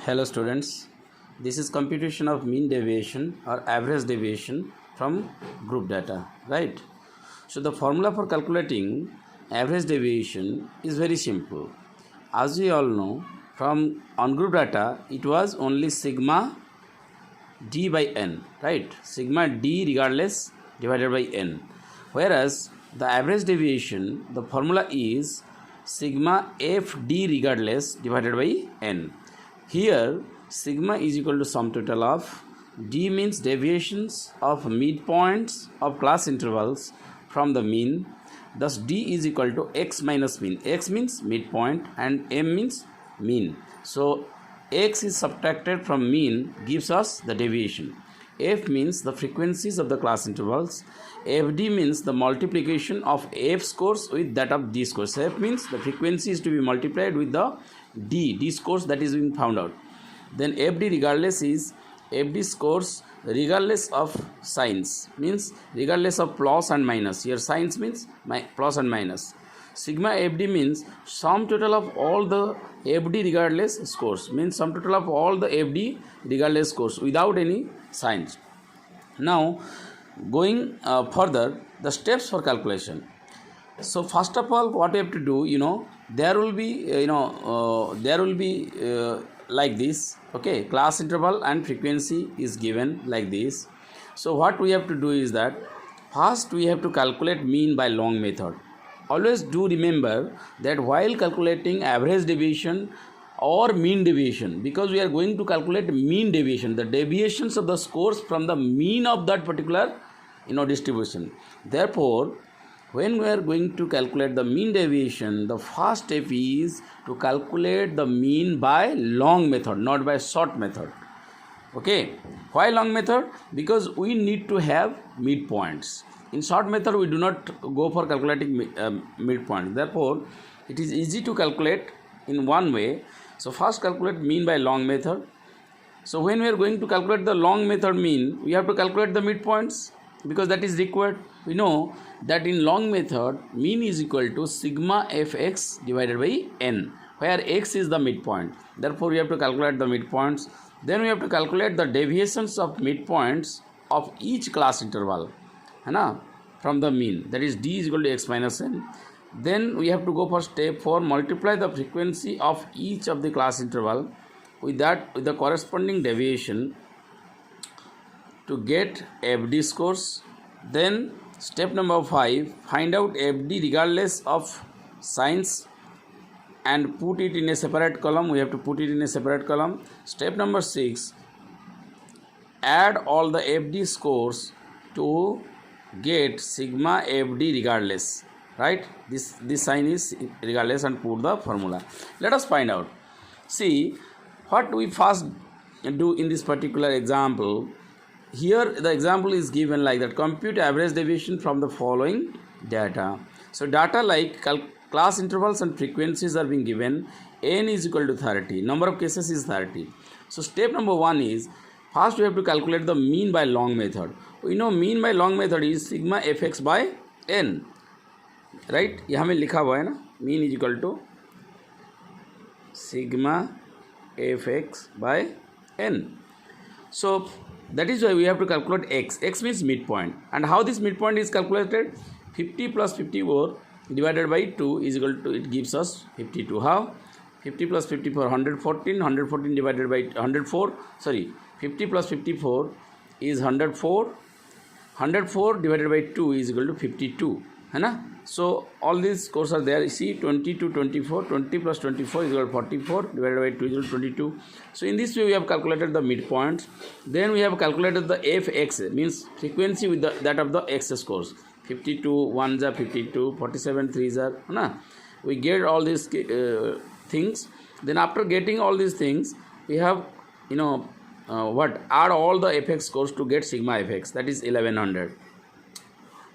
Hello students, this is computation of mean deviation or average deviation from group data, right? So the formula for calculating average deviation is very simple. As we all know, from on group data it was only sigma d by n, right? Sigma d regardless divided by n. Whereas the average deviation, the formula is sigma f d regardless divided by n. Here sigma is equal to sum total of d means deviations of midpoints of class intervals from the mean. Thus d is equal to x minus mean. X means midpoint and m means mean. So x is subtracted from mean gives us the deviation. F means the frequencies of the class intervals. FD means the multiplication of F scores with that of D scores. F means the frequency is to be multiplied with the D scores that is being found out. Then FD regardless is FD scores regardless of signs, means regardless of plus and minus. Here signs means plus and minus. Sigma FD means sum total of all the FD regardless scores, means sum total of all the FD regardless scores without any signs. Now going further, the steps for calculation. So first of all, what you have to do, there will be like this, okay, class interval and frequency is given like this. So what we have to do is that first we have to calculate mean by long method. Always do remember that while calculating average deviation or mean deviation, because we are going to calculate mean deviation, the deviations of the scores from the mean of that particular distribution. Therefore, when we are going to calculate the mean deviation, the first step is to calculate the mean by long method, not by short method. Okay, why long method? Because we need to have midpoints. In short method, we do not go for calculating midpoint. Therefore, it is easy to calculate in one way. So first calculate mean by long method. So when we are going to calculate the long method mean, we have to calculate the midpoints because that is required. We know that in long method, mean is equal to sigma fx divided by n, where x is the midpoint. Therefore, we have to calculate the midpoints. Then we have to calculate the deviations of midpoints of each class interval from the mean, that is d is equal to x minus n. Then we have to go for step 4, multiply the frequency of each of the class interval with the corresponding deviation to get FD scores. Then step number 5, find out FD regardless of signs and put it in a separate column. We have to put it in a separate column. Step number 6, add all the FD scores to get sigma FD regardless, right? This sign is regardless and put the formula. Let us find out. See what we first do in this particular example. Here the example is given like that: compute average deviation from the following data. So data like class intervals and frequencies are being given. N is equal to 30. Number of cases is 30. So step number 1 is first we have to calculate the mean by long method. We know mean by long method is sigma fx by n, right? यहाँ में लिखा हुआ है ना, mean is equal to sigma fx by n. So that is why we have to calculate x. X means midpoint. And how this midpoint is calculated? 50 plus 54 divided by 2 is equal to, it gives us 52. How? 50 plus 54, 114. 114 divided by 104. Sorry, 50 plus 54 is 104. 104 divided by 2 is equal to 52. So all these scores are there. You see 20 to 24. 20 plus 24 is equal to 44 divided by 2 is equal to 22. So in this way we have calculated the midpoints. Then we have calculated the fx, means frequency with that of the x scores. 52 1s are 52, 47 3s are. We get all these things. Then after getting all these things, we have add all the fx scores to get sigma fx, that is 1100.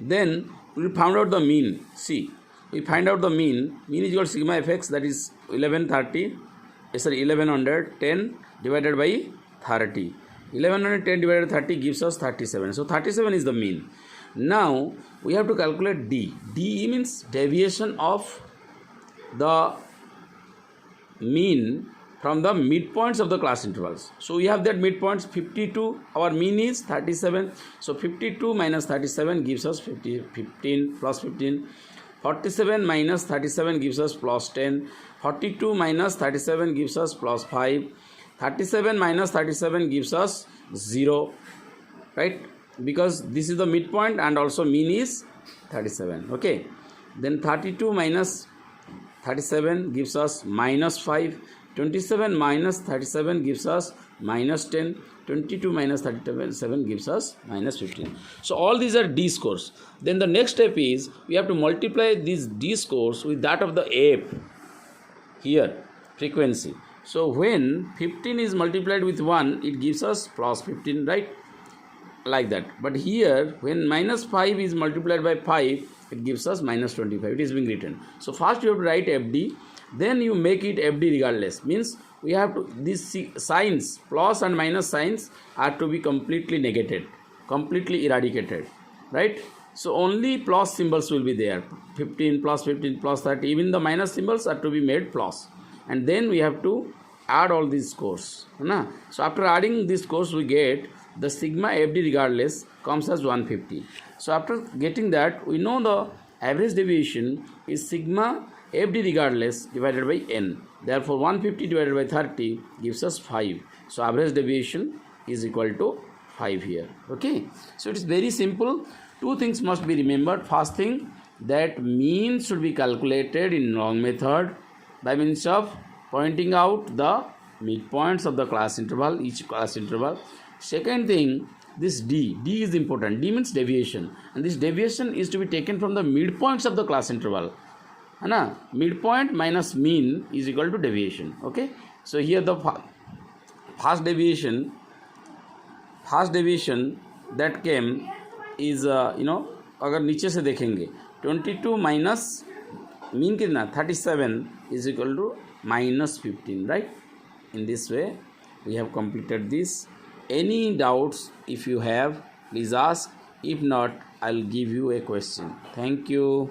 Then we found out the mean. See, we find out the mean. Mean is equal to sigma fx, that is 1110 divided by 30. 1110 divided by 30 gives us 37. So 37 is the mean. Now we have to calculate d. D means deviation of the mean from the midpoints of the class intervals. So we have that midpoints 52, our mean is 37. So 52 minus 37 gives us 15 plus 15. 47 minus 37 gives us plus 10. 42 minus 37 gives us plus 5. 37 minus 37 gives us 0, right? Because this is the midpoint and also mean is 37. Okay. Then 32 minus 37 gives us minus 5. 27 minus 37 gives us minus 10. 22 minus 37 gives us minus 15. So all these are D scores. Then the next step is we have to multiply these D scores with that of the F here, frequency. So when 15 is multiplied with 1, it gives us plus 15, right? Like that. But here when minus 5 is multiplied by 5, it gives us minus 25. It is being written. So first you have to write FD, then you make it FD regardless. Means we have to, these signs, plus and minus signs are to be completely negated, completely eradicated, right? So only plus symbols will be there. 15 plus 15 plus 30, even the minus symbols are to be made plus. And then we have to add all these scores. So after adding these scores, we get the sigma FD regardless comes as 150. So after getting that, we know the average deviation is sigma FD regardless divided by n. Therefore 150 divided by 30 gives us 5. So average deviation is equal to 5 here. Okay. So it is very simple. Two things must be remembered. First thing, that mean should be calculated in long method by means of pointing out the midpoints of the class interval, each class interval. Second thing, this D is important. D means deviation, and this deviation is to be taken from the midpoints of the class interval. Midpoint minus mean is equal to deviation. Okay. So here the first deviation that came is अगर नीचे से देखेंगे 22 minus mean कितना 37 is equal to minus 15, right? In this way we have completed this. Any doubts if you have, please ask. If not, I'll give you a question. Thank you.